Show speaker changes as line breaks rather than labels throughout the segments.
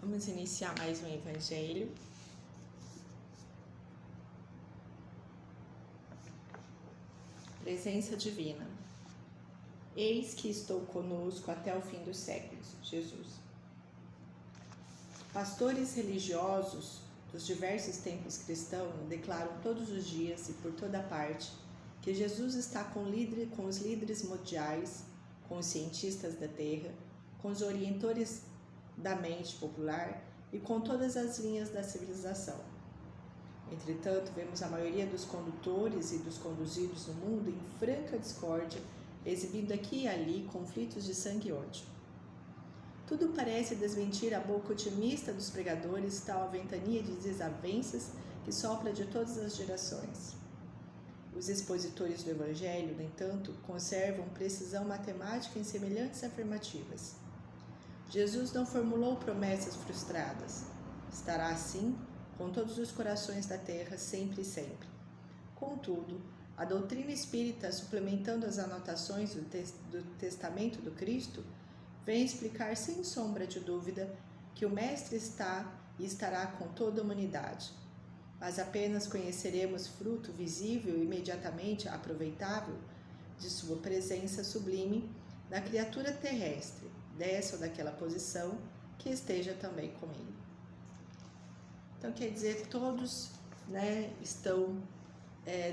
Vamos iniciar mais um evangelho. Presença divina. Eis que estou conosco até o fim dos séculos. Jesus. Pastores religiosos dos diversos templos cristãos declaram todos os dias e por toda parte que Jesus está com os líderes mundiais, com os cientistas da Terra, com os orientadores da mente popular e com todas as linhas da civilização. Entretanto, vemos a maioria dos condutores e dos conduzidos no mundo em franca discórdia, exibindo aqui e ali conflitos de sangue e ódio. Tudo parece desmentir a boca otimista dos pregadores, tal a ventania de desavenças que sopra de todas as gerações. Os expositores do Evangelho, no entanto, conservam precisão matemática em semelhantes afirmativas. Jesus não formulou promessas frustradas. Estará assim com todos os corações da terra, sempre e sempre. Contudo, a doutrina espírita, suplementando as anotações do Testamento do Cristo, vem explicar sem sombra de dúvida que o Mestre está e estará com toda a humanidade. Mas apenas conheceremos fruto visível e imediatamente aproveitável de sua presença sublime na criatura terrestre, dessa ou daquela posição, que esteja também com ele. Então, quer dizer, todos, estão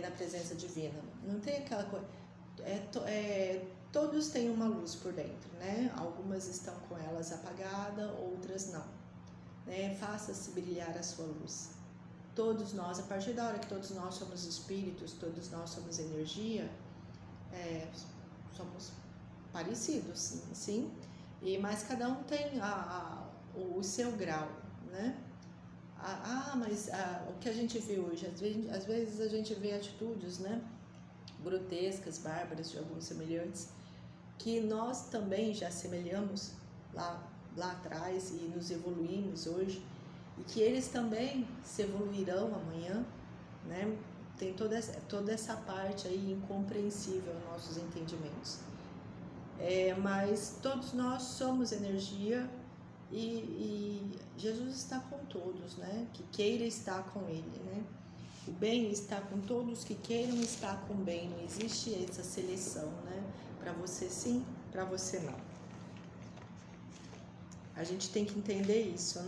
na presença divina. Não tem aquela coisa... todos têm uma luz por dentro, Algumas estão com elas apagada, outras não. Faça-se brilhar a sua luz. Todos nós, a partir da hora que todos nós somos espíritos, todos nós somos energia, somos parecidos, sim. Mas cada um tem o seu grau, Mas o que a gente vê hoje, às vezes a gente vê atitudes, grotescas, bárbaras de alguns semelhantes, que nós também já semelhamos lá atrás e nos evoluímos hoje, e que eles também se evoluirão amanhã, Tem toda essa parte aí incompreensível aos nossos entendimentos. Mas todos nós somos energia e Jesus está com todos, que queira estar com ele, O bem está com todos que queiram estar com o bem, não existe essa seleção, Para você sim, para você não. A gente tem que entender isso,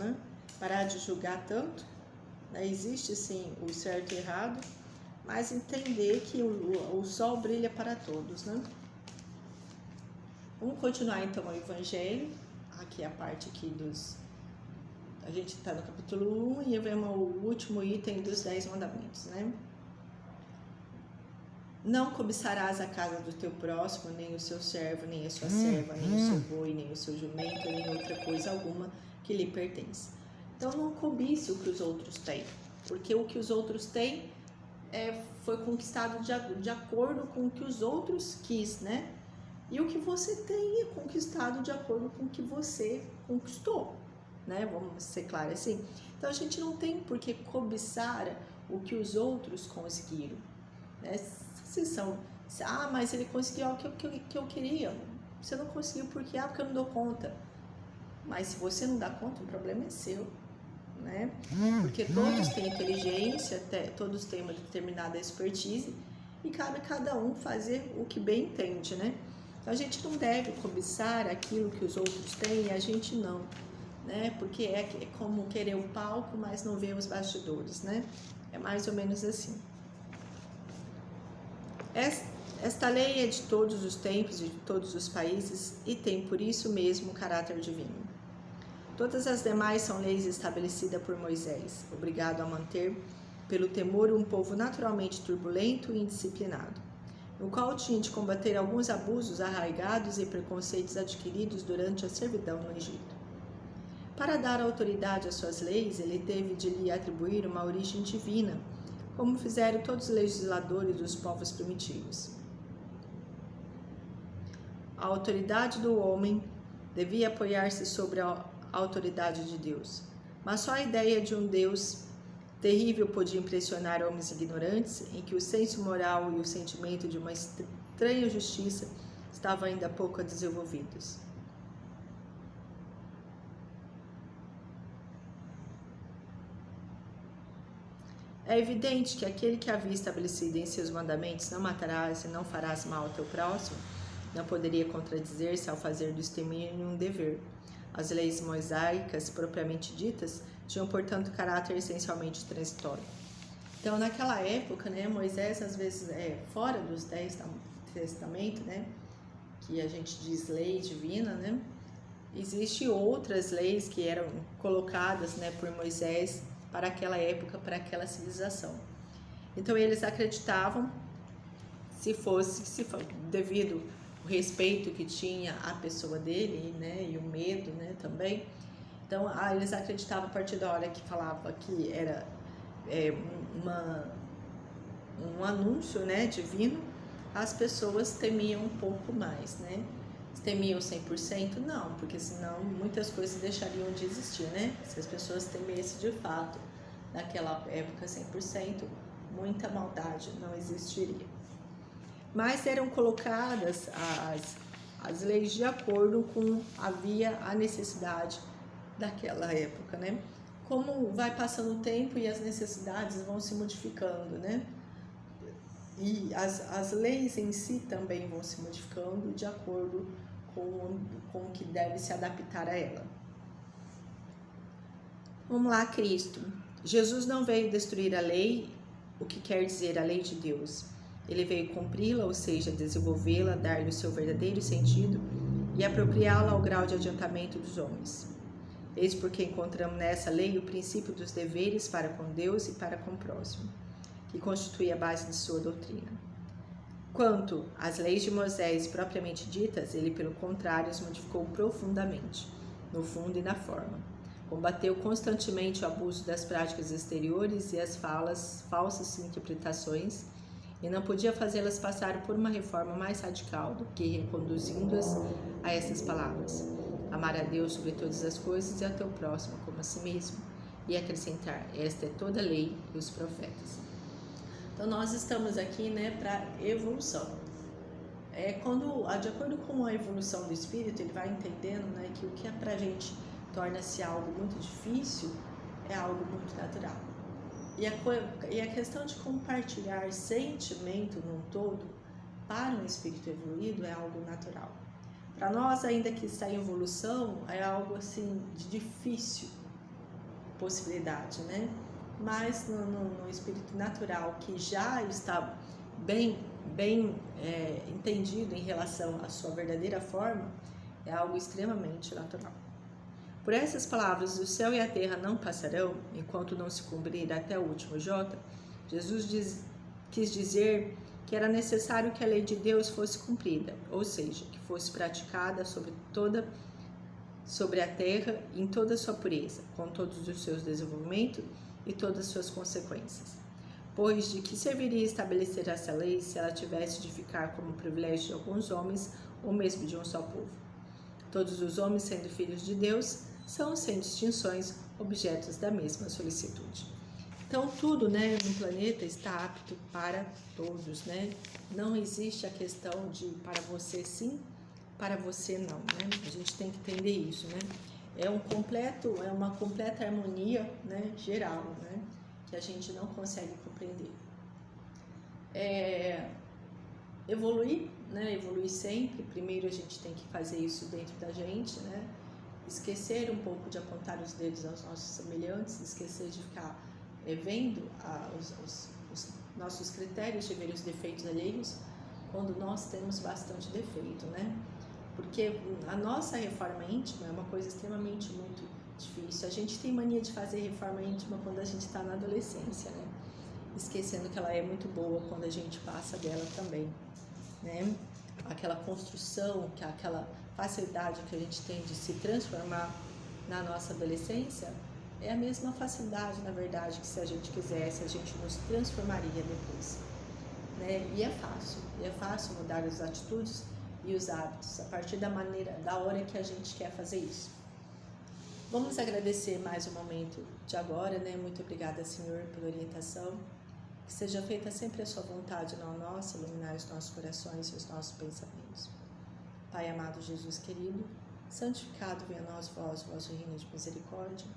Parar de julgar tanto, Existe sim o certo e errado, mas entender que o sol brilha para todos, Vamos continuar então o Evangelho, aqui a parte aqui a gente está no capítulo 1 e vemos o último item dos 10 mandamentos, Não cobiçarás a casa do teu próximo, nem o seu servo, nem a sua serva, nem o seu boi, nem o seu jumento, nem outra coisa alguma que lhe pertence. Então não cobice o que os outros têm, porque o que os outros têm foi conquistado de acordo com o que os outros quis, E o que você tem é conquistado de acordo com o que você conquistou, Vamos ser claros assim. Então a gente não tem por que cobiçar o que os outros conseguiram, mas ele conseguiu o que eu queria. Você não conseguiu porque eu não dou conta. Mas se você não dá conta, o problema é seu, Porque todos têm inteligência, todos têm uma determinada expertise e cabe a cada um fazer o que bem entende, Então a gente não deve cobiçar aquilo que os outros têm e a gente não, Porque é como querer o palco, mas não ver os bastidores, É mais ou menos assim. Esta lei é de todos os tempos e de todos os países e tem por isso mesmo caráter divino. Todas as demais são leis estabelecidas por Moisés, obrigado a manter, pelo temor, um povo naturalmente turbulento e indisciplinado, no qual tinha de combater alguns abusos arraigados e preconceitos adquiridos durante a servidão no Egito. Para dar autoridade às suas leis, ele teve de lhe atribuir uma origem divina, como fizeram todos os legisladores dos povos primitivos. A autoridade do homem devia apoiar-se sobre a autoridade de Deus, mas só a ideia de um Deus terrível podia impressionar homens ignorantes, em que o senso moral e o sentimento de uma estranha justiça estavam ainda pouco desenvolvidos. É evidente que aquele que havia estabelecido em seus mandamentos não matarás e não farás mal ao teu próximo, não poderia contradizer-se ao fazer do extermínio um dever. As leis mosaicas, propriamente ditas, tinham, portanto, caráter essencialmente transitório. Então, naquela época, né, Moisés, às vezes, fora dos 10 Testamentos, né, que a gente diz lei divina, né, existem outras leis que eram colocadas, né, por Moisés para aquela época, para aquela civilização. Então, eles acreditavam, devido ao respeito que tinha a pessoa dele, né, e o medo, né, também. Então, eles acreditavam a partir da hora que falava que era um anúncio, né, divino, as pessoas temiam um pouco mais, né? Temiam 100%? Não, porque senão muitas coisas deixariam de existir, né? Se as pessoas temessem de fato, naquela época 100%, muita maldade não existiria. Mas eram colocadas as leis de acordo com havia a necessidade daquela época, né? Como vai passando o tempo e as necessidades vão se modificando, né? E as leis em si também vão se modificando de acordo com o que deve se adaptar a ela. Vamos lá, Cristo. Jesus não veio destruir a lei, o que quer dizer a lei de Deus. Ele veio cumpri-la, ou seja, desenvolvê-la, dar-lhe o seu verdadeiro sentido e apropriá-la ao grau de adiantamento dos homens. Eis porque encontramos nessa lei o princípio dos deveres para com Deus e para com o próximo, que constitui a base de sua doutrina. Quanto às leis de Moisés propriamente ditas, ele, pelo contrário, as modificou profundamente, no fundo e na forma. Combateu constantemente o abuso das práticas exteriores e as falsas interpretações, e não podia fazê-las passar por uma reforma mais radical do que reconduzindo-as a essas palavras: amar a Deus sobre todas as coisas e ao teu próximo como a si mesmo, e acrescentar: esta é toda a lei e os profetas. Então, nós estamos aqui, né, para evolução. De acordo com a evolução do espírito, ele vai entendendo, né, que o que é para a gente torna-se algo muito difícil é algo muito natural. E a questão de compartilhar sentimento num todo para um espírito evoluído é algo natural. Para nós, ainda que está em evolução, é algo assim de difícil possibilidade, né? Mas no espírito natural, que já está bem entendido em relação à sua verdadeira forma, é algo extremamente natural. Por essas palavras, o céu e a terra não passarão, enquanto não se cumprir até o último jota, Jesus quis dizer que era necessário que a lei de Deus fosse cumprida, ou seja, que fosse praticada sobre a terra em toda a sua pureza, com todos os seus desenvolvimentos e todas as suas consequências. Pois de que serviria estabelecer essa lei se ela tivesse de ficar como privilégio de alguns homens ou mesmo de um só povo? Todos os homens, sendo filhos de Deus, são, sem distinções, objetos da mesma solicitude. Então, tudo, né, no planeta está apto para todos, né? Não existe a questão de para você sim, para você não, né? A gente tem que entender isso, né? É uma completa harmonia, né, geral, né, que a gente não consegue compreender. Evoluir, né? Evoluir sempre. Primeiro a gente tem que fazer isso dentro da gente, né? Esquecer um pouco de apontar os dedos aos nossos semelhantes, esquecer de ficar vendo os nossos critérios, de ver os defeitos alheios, quando nós temos bastante defeito, né? Porque a nossa reforma íntima é uma coisa extremamente muito difícil. A gente tem mania de fazer reforma íntima quando a gente está na adolescência, né? Esquecendo que ela é muito boa quando a gente passa dela também, né? Aquela construção, aquela facilidade que a gente tem de se transformar na nossa adolescência é a mesma facilidade, na verdade, que se a gente quisesse, a gente nos transformaria depois, né? E é fácil mudar as atitudes e os hábitos a partir da hora que a gente quer fazer isso. Vamos agradecer mais um momento de agora, né? Muito obrigada, Senhor, pela orientação. Que seja feita sempre a sua vontade, não a nossa, iluminar os nossos corações e os nossos pensamentos. Pai amado, Jesus querido, santificado venha a nós, vosso reino de misericórdia,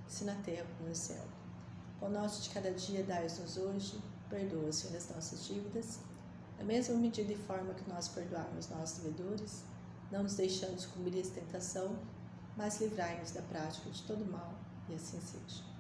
se na terra como no céu. Pão nosso de cada dia dai-nos hoje, perdoa, Senhor, as nossas dívidas, na mesma medida e forma que nós perdoarmos nossos devedores, não nos deixando sucumbir a essa tentação, mas livrai-nos da prática de todo mal, e assim seja.